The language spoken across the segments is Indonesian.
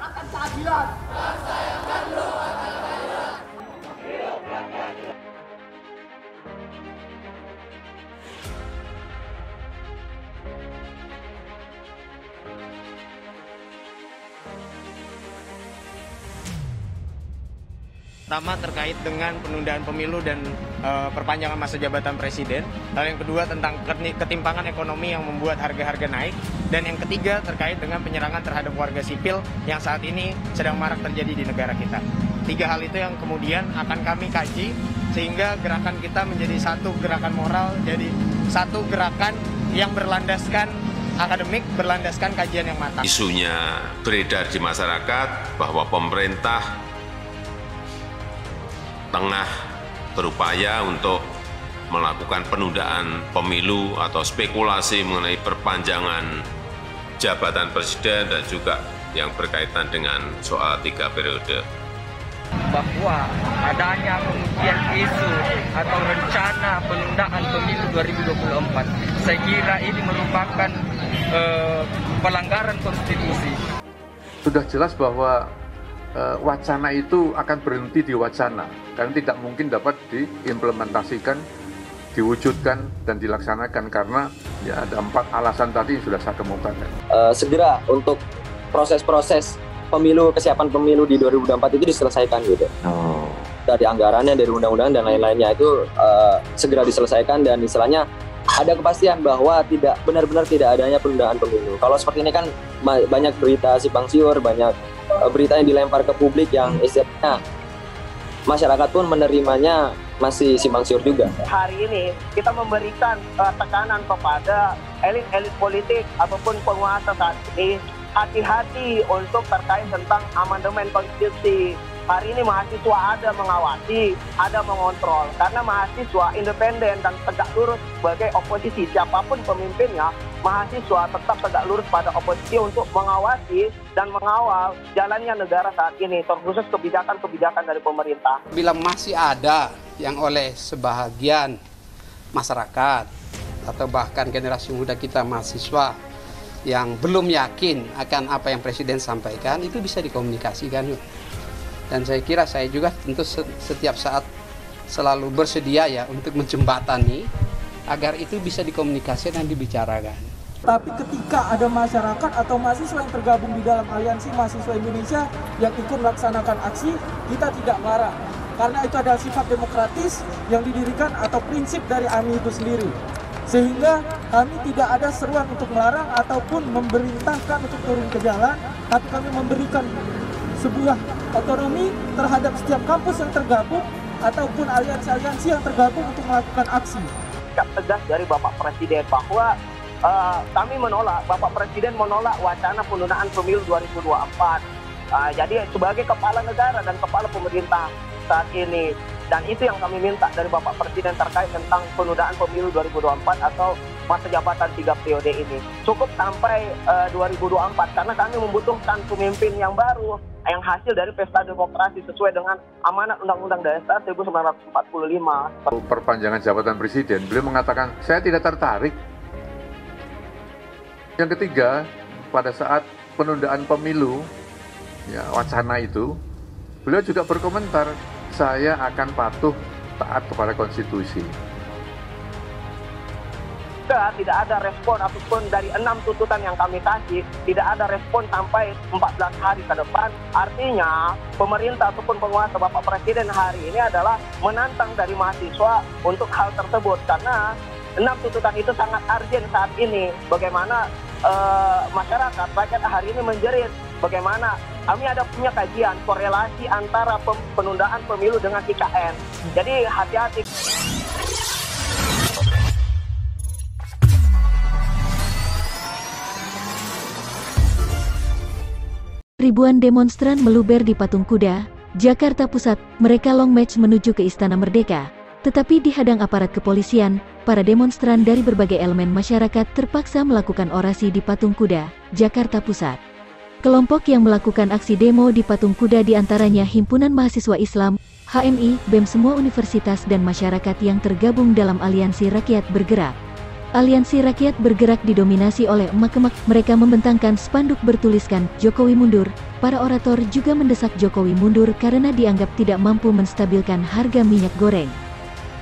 menyuarakan keadilan. Pertama terkait dengan penundaan pemilu dan perpanjangan masa jabatan presiden. Lalu yang kedua tentang ketimpangan ekonomi yang membuat harga-harga naik. Dan yang ketiga terkait dengan penyerangan terhadap warga sipil yang saat ini sedang marak terjadi di negara kita. Tiga hal itu yang kemudian akan kami kaji sehingga gerakan kita menjadi satu gerakan moral, jadi satu gerakan yang berlandaskan akademik, berlandaskan kajian yang matang. Isunya beredar di masyarakat bahwa pemerintah tengah berupaya untuk melakukan penundaan pemilu atau spekulasi mengenai perpanjangan jabatan presiden dan juga yang berkaitan dengan soal 3 periode. Bahwa adanya kemudian isu atau rencana penundaan pemilu 2024, saya kira ini merupakan pelanggaran konstitusi. Sudah jelas bahwa wacana itu akan berhenti di wacana, karena tidak mungkin dapat diimplementasikan, diwujudkan, dan dilaksanakan karena ya ada 4 alasan tadi yang sudah saya kemukakan. Segera untuk proses-proses pemilu, kesiapan pemilu di 2024 itu diselesaikan gitu. Dari anggarannya, dari undang-undang dan lain-lainnya itu segera diselesaikan dan istilahnya ada kepastian bahwa tidak benar-benar tidak adanya penundaan pemilu. Kalau seperti ini kan banyak berita simpang siur, banyak berita yang dilempar ke publik yang istilahnya masyarakat pun menerimanya masih simpang siur juga. Hari ini kita memberikan tekanan kepada elit-elit politik ataupun penguasa saat ini, hati-hati untuk terkait tentang amandemen konstitusi. Hari ini mahasiswa ada mengawasi, ada mengontrol, karena mahasiswa independen dan tegak lurus sebagai oposisi. Siapapun pemimpinnya, mahasiswa tetap tegak lurus pada oposisi untuk mengawasi dan mengawal jalannya negara saat ini, terkhusus kebijakan-kebijakan dari pemerintah. Bila masih ada yang oleh sebahagian masyarakat atau bahkan generasi muda kita mahasiswa yang belum yakin akan apa yang Presiden sampaikan, itu bisa dikomunikasikan. Dan saya kira saya juga tentu setiap saat selalu bersedia ya untuk menjembatani agar itu bisa dikomunikasikan dan dibicarakan. Tapi ketika ada masyarakat atau mahasiswa yang tergabung di dalam aliansi mahasiswa Indonesia yang ikut melaksanakan aksi, kita tidak marah. Karena itu adalah sifat demokratis yang didirikan atau prinsip dari AMI itu sendiri. Sehingga kami tidak ada seruan untuk melarang ataupun memerintahkan untuk turun ke jalan, tapi kami memberikan sebuah otonomi terhadap setiap kampus yang tergabung ataupun aliansi-aliansi yang tergabung untuk melakukan aksi. Sikap tegas dari Bapak Presiden bahwa kami menolak, Bapak Presiden menolak wacana penundaan pemilu 2024. Jadi sebagai kepala negara dan kepala pemerintah saat ini, dan itu yang kami minta dari Bapak Presiden terkait tentang penundaan pemilu 2024 atau masa jabatan 3 periode ini. Cukup sampai 2024 karena kami membutuhkan pemimpin yang baru, yang hasil dari pesta demokrasi sesuai dengan amanat Undang-Undang Dasar 1945. Perpanjangan jabatan presiden, beliau mengatakan saya tidak tertarik. Yang ketiga, pada saat penundaan pemilu, ya wacana itu, beliau juga berkomentar, saya akan patuh taat kepada konstitusi. Tidak ada respon ataupun dari 6 tuntutan yang kami kasih, tidak ada respon sampai 14 hari ke depan. Artinya pemerintah ataupun penguasa Bapak Presiden hari ini adalah menantang dari mahasiswa untuk hal tersebut. Karena 6 tuntutan itu sangat urgent saat ini. Bagaimana masyarakat, rakyat hari ini menjerit. Bagaimana kami ada punya kajian korelasi antara penundaan pemilu dengan IKN. Jadi hati-hati. Ribuan demonstran meluber di Patung Kuda, Jakarta Pusat. Mereka long march menuju ke Istana Merdeka. Tetapi dihadang aparat kepolisian, para demonstran dari berbagai elemen masyarakat terpaksa melakukan orasi di Patung Kuda, Jakarta Pusat. Kelompok yang melakukan aksi demo di Patung Kuda diantaranya Himpunan Mahasiswa Islam, HMI, BEM semua universitas dan masyarakat yang tergabung dalam Aliansi Rakyat Bergerak. Aliansi rakyat bergerak didominasi oleh emak-emak. Mereka membentangkan spanduk bertuliskan Jokowi mundur. Para orator juga mendesak Jokowi mundur karena dianggap tidak mampu menstabilkan harga minyak goreng.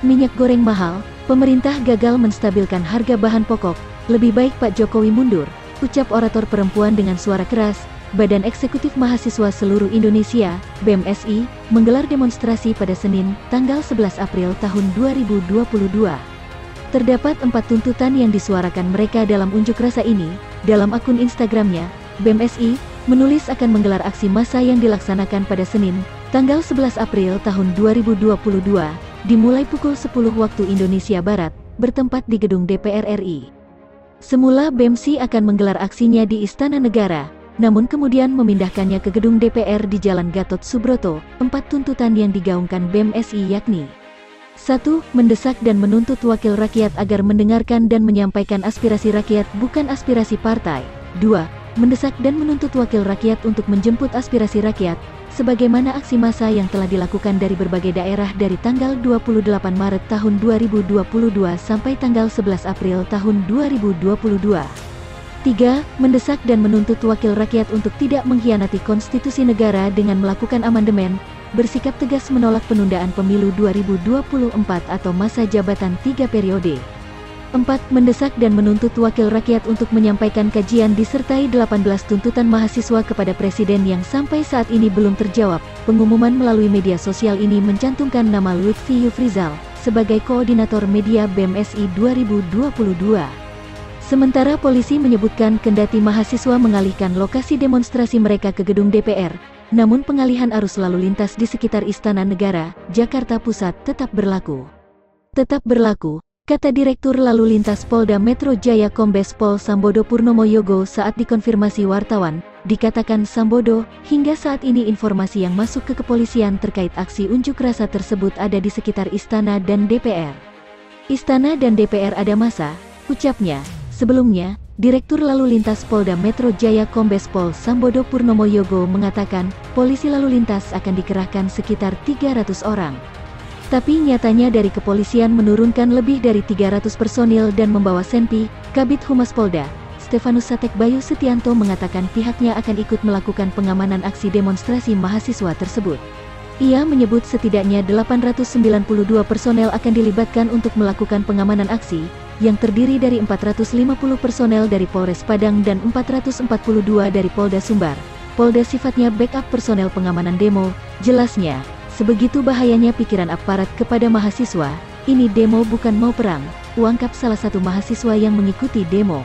Minyak goreng mahal, pemerintah gagal menstabilkan harga bahan pokok. Lebih baik Pak Jokowi mundur, ucap orator perempuan dengan suara keras. Badan Eksekutif Mahasiswa Seluruh Indonesia, BMSI, menggelar demonstrasi pada Senin, tanggal 11 April tahun 2022. Terdapat 4 tuntutan yang disuarakan mereka dalam unjuk rasa ini. Dalam akun Instagramnya, BMSI menulis akan menggelar aksi massa yang dilaksanakan pada Senin, tanggal 11 April tahun 2022, dimulai pukul 10 waktu Indonesia Barat, bertempat di gedung DPR RI. Semula BMSI akan menggelar aksinya di Istana Negara, namun kemudian memindahkannya ke gedung DPR di Jalan Gatot Subroto. 4 tuntutan yang digaungkan BMSI yakni: 1. Mendesak dan menuntut wakil rakyat agar mendengarkan dan menyampaikan aspirasi rakyat bukan aspirasi partai. 2. Mendesak dan menuntut wakil rakyat untuk menjemput aspirasi rakyat, sebagaimana aksi massa yang telah dilakukan dari berbagai daerah dari tanggal 28 Maret tahun 2022 sampai tanggal 11 April tahun 2022. 3. Mendesak dan menuntut wakil rakyat untuk tidak mengkhianati konstitusi negara dengan melakukan amandemen, bersikap tegas menolak penundaan pemilu 2024 atau masa jabatan 3 periode. 4. Mendesak dan menuntut wakil rakyat untuk menyampaikan kajian disertai 18 tuntutan mahasiswa kepada Presiden yang sampai saat ini belum terjawab. Pengumuman melalui media sosial ini mencantumkan nama Lutfi Yufrizal sebagai koordinator media BMSI 2022. Sementara polisi menyebutkan kendati mahasiswa mengalihkan lokasi demonstrasi mereka ke gedung DPR, namun pengalihan arus lalu lintas di sekitar Istana Negara, Jakarta Pusat tetap berlaku. Tetap berlaku, kata Direktur Lalu Lintas Polda Metro Jaya Kombes Pol Sambodo Purnomo Yogo saat dikonfirmasi wartawan. Dikatakan Sambodo, hingga saat ini informasi yang masuk ke kepolisian terkait aksi unjuk rasa tersebut ada di sekitar Istana dan DPR. Istana dan DPR ada massa, ucapnya. Sebelumnya, Direktur Lalu Lintas Polda Metro Jaya Kombes Pol Sambodo Purnomo Yogo mengatakan, polisi lalu lintas akan dikerahkan sekitar 300 orang. Tapi nyatanya dari kepolisian menurunkan lebih dari 300 personil dan membawa Senpi. Kabid Humas Polda, Stefanus Satek Bayu Setianto mengatakan pihaknya akan ikut melakukan pengamanan aksi demonstrasi mahasiswa tersebut. Ia menyebut setidaknya 892 personel akan dilibatkan untuk melakukan pengamanan aksi, yang terdiri dari 450 personel dari Polres Padang dan 442 dari Polda Sumbar. Polda sifatnya backup personel pengamanan demo. Jelasnya, sebegitu bahayanya pikiran aparat kepada mahasiswa, ini demo bukan mau perang, ungkap salah satu mahasiswa yang mengikuti demo.